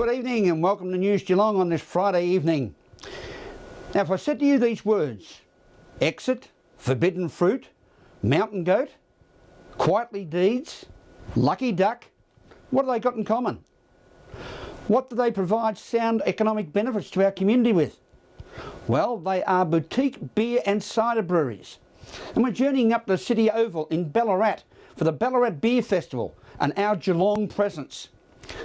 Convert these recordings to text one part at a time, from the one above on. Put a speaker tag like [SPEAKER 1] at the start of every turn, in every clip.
[SPEAKER 1] Good evening and welcome to News Geelong on this Friday evening. Now, if I said to you these words, exit, forbidden fruit, mountain goat, quietly deeds, lucky duck, what have they got in common? What do they provide sound economic benefits to our community with? Well, they are boutique beer and cider breweries. And we're journeying up the City Oval in Ballarat for the Ballarat Beer Festival and our Geelong presence.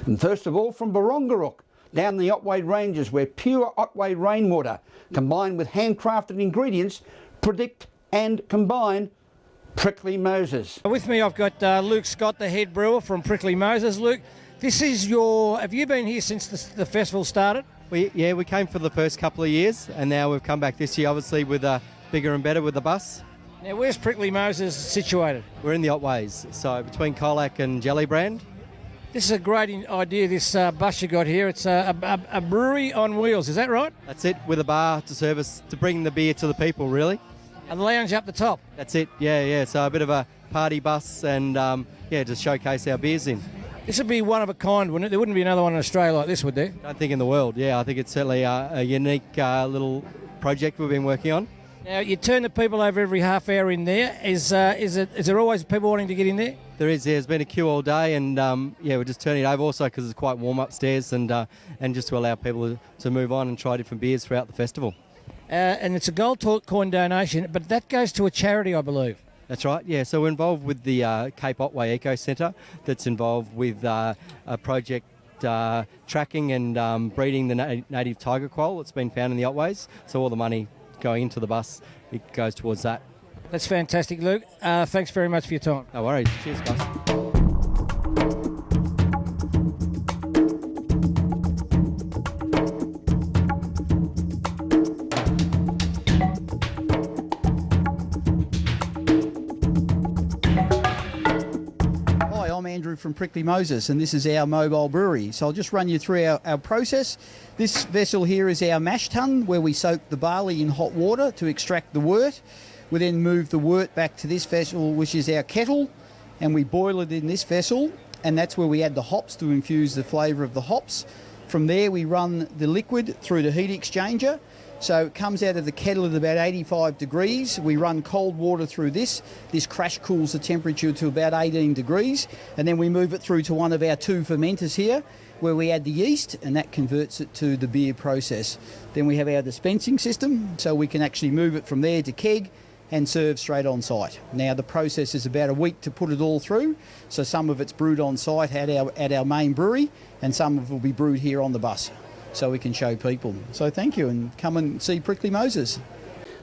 [SPEAKER 1] And first of all, from Barongarook, down the Otway Ranges, where pure Otway rainwater combined with handcrafted ingredients predict and combine Prickly Moses.
[SPEAKER 2] With me I've got Luke Scott, the head brewer from Prickly Moses. Luke, this is have you been here since the festival started?
[SPEAKER 3] We came for the first couple of years and now we've come back this year, obviously with bigger and better with the bus.
[SPEAKER 2] Now, where's Prickly Moses situated?
[SPEAKER 3] We're in the Otways, so between Colac and Jellybrand.
[SPEAKER 2] This is a great idea, this bus you got here. It's a brewery on wheels, is that right?
[SPEAKER 3] That's it, with a bar to service, to bring the beer to the people, really.
[SPEAKER 2] A lounge up the top?
[SPEAKER 3] That's it, yeah. So a bit of a party bus and, just showcase our beers in.
[SPEAKER 2] This would be one of a kind, wouldn't it? There wouldn't be another one in Australia like this, would there?
[SPEAKER 3] I don't think in the world, yeah. I think it's certainly a unique little project we've been working on.
[SPEAKER 2] Now, you turn the people over every half hour in there. Is there always people wanting to get in there?
[SPEAKER 3] There is. There's been a queue all day, and we're just turning it over also because it's quite warm upstairs, and just to allow people to move on and try different beers throughout the festival.
[SPEAKER 2] And it's a gold coin donation, but that goes to a charity, I believe.
[SPEAKER 3] That's right. Yeah. So we're involved with the Cape Otway Eco Centre. That's involved with a project tracking and breeding the native tiger quoll that's been found in the Otways. So all the money going into the bus, it goes towards that.
[SPEAKER 2] That's fantastic, Luke. Thanks very much for your time.
[SPEAKER 3] No worries. Cheers, guys.
[SPEAKER 4] From Prickly Moses, and this is our mobile brewery. So I'll just run you through our process. This vessel here is our mash tun, where we soak the barley in hot water to extract the wort. We then move the wort back to this vessel, which is our kettle, and we boil it in this vessel, and that's where we add the hops to infuse the flavour of the hops. From there we run the liquid through the heat exchanger. So it comes out of the kettle at about 85 degrees. We run cold water through this. This crash cools the temperature to about 18 degrees. And then we move it through to one of our two fermenters here, where we add the yeast, and that converts it to the beer process. Then we have our dispensing system, so we can actually move it from there to keg and serve straight on site. Now the process is about a week to put it all through. So some of it's brewed on site at our main brewery, and some of it will be brewed here on the bus, so we can show people. So thank you, and come and see Prickly Moses.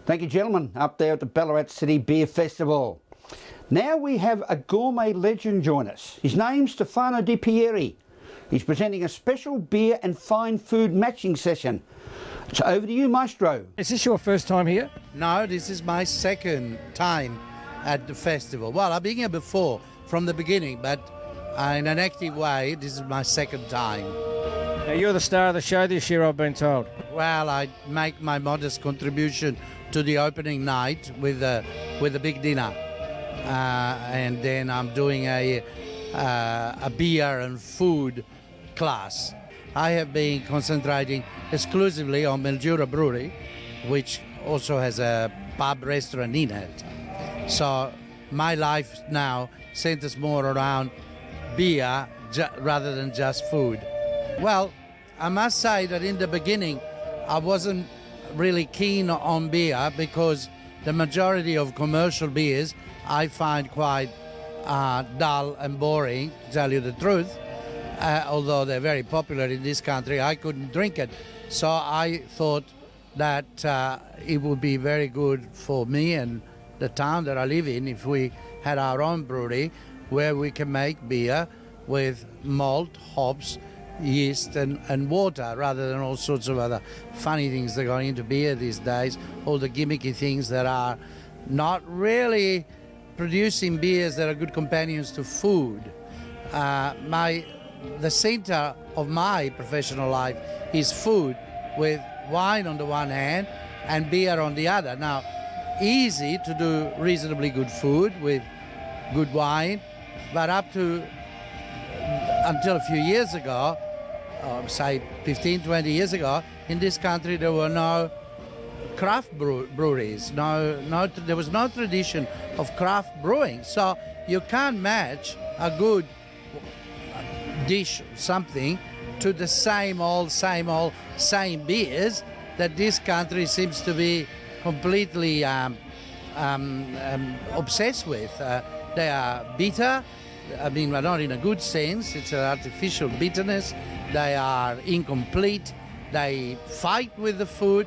[SPEAKER 1] Thank you, gentlemen, up there at the Ballarat City Beer Festival. Now we have a gourmet legend join us. His name's Stefano Di Pieri. He's presenting a special beer and fine food matching session. It's over to you, Maestro.
[SPEAKER 2] Is this your first time here?
[SPEAKER 5] No, this is my second time at the festival. Well, I've been here before, from the beginning, but in an active way, this is my second time.
[SPEAKER 2] Now, you're the star of the show this year, I've been told.
[SPEAKER 5] Well, I make my modest contribution to the opening night with a big dinner, and then I'm doing a beer and food class. I have been concentrating exclusively on Mildura Brewery, which also has a pub restaurant in it. So my life now centers more around beer rather than just food. Well, I must say that in the beginning I wasn't really keen on beer because the majority of commercial beers I find quite dull and boring, to tell you the truth. Although they're very popular in this country, I couldn't drink it. So I thought that it would be very good for me and the town that I live in if we had our own brewery where we can make beer with malt, hops, yeast and water rather than all sorts of other funny things that go into beer these days, all the gimmicky things that are not really producing beers that are good companions to food. The center of my professional life is food, with wine on the one hand and beer on the other. Now, easy to do reasonably good food with good wine, but until a few years ago, say 15, 20 years ago, in this country there were no craft breweries. There was no tradition of craft brewing. So you can't match a good dish, something, to the same beers that this country seems to be completely obsessed with. They are bitter. I mean, not in a good sense. It's an artificial bitterness. They are incomplete. They fight with the food.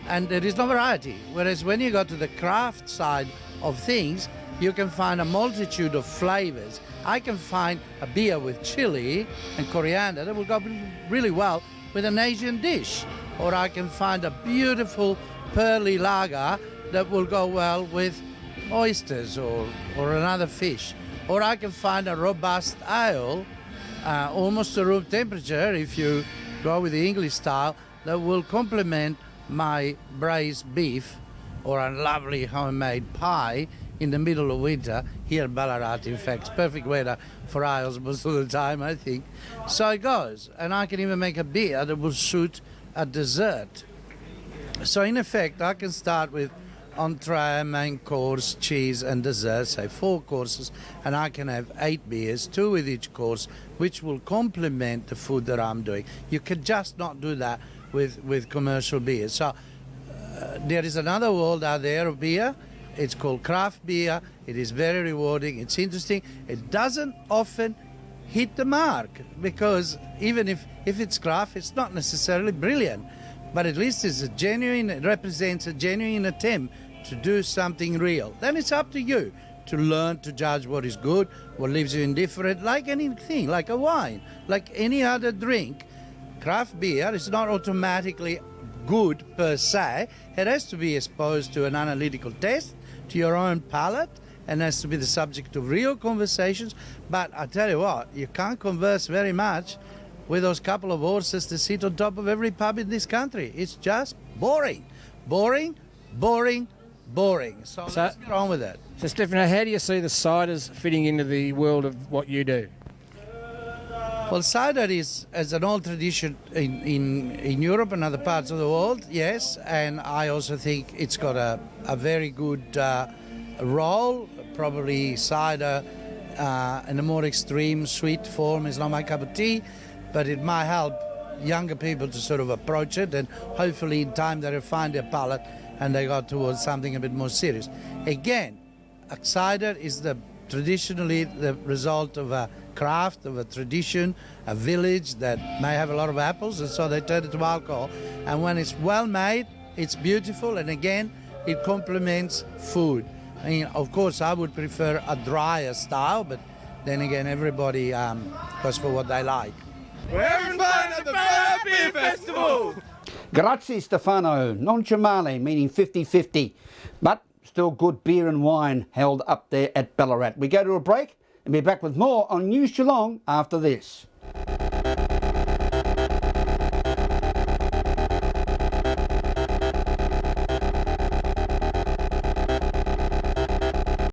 [SPEAKER 5] And there is no variety. Whereas when you go to the craft side of things, you can find a multitude of flavors. I can find a beer with chili and coriander that will go really well with an Asian dish. Or I can find a beautiful pearly lager that will go well with oysters or another fish. Or I can find a robust ale, almost to room temperature if you go with the English style, that will complement my braised beef or a lovely homemade pie in the middle of winter. Here in Ballarat, in fact, it's perfect weather for ales most of the time, I think. So it goes. And I can even make a beer that will suit a dessert. So in effect, I can start with entree, main course, cheese and dessert, say 4 courses, and I can have 8 beers, 2 with each course, which will complement the food that I'm doing. You can just not do that with commercial beer. So there is another world out there of beer. It's called craft beer. It is very rewarding. It's interesting. It doesn't often hit the mark because even if it's craft, it's not necessarily brilliant. But at least it represents a genuine attempt to do something real. Then it's up to you to learn to judge what is good, what leaves you indifferent, like anything, like a wine, like any other drink. Craft beer is not automatically good per se. It has to be exposed to an analytical test, to your own palate, and has to be the subject of real conversations. But I tell you what, you can't converse very much with those couple of horses that sit on top of every pub in this country. It's just boring. Boring, boring, boring. So let's get on with it.
[SPEAKER 2] So, Stefano, how do you see the ciders fitting into the world of what you do?
[SPEAKER 5] Well, cider is an old tradition in Europe and other parts of the world, yes, and I also think it's got a very good role. Probably cider in a more extreme sweet form is not my cup of tea, but it might help younger people to sort of approach it, and hopefully in time they refine their palate and they go towards something a bit more serious. Again, a cider is traditionally the result of a craft, of a tradition, a village that may have a lot of apples, and so they turn it to alcohol. And when it's well made, it's beautiful, and again, it complements food. I mean, of course, I would prefer a drier style, but then again, everybody goes for what they like.
[SPEAKER 6] We're having fun at the Ballarat Beer Festival!
[SPEAKER 1] Grazie Stefano, non c'è male, meaning 50-50, but still good beer and wine held up there at Ballarat. We go to a break and be back with more on News Geelong after this.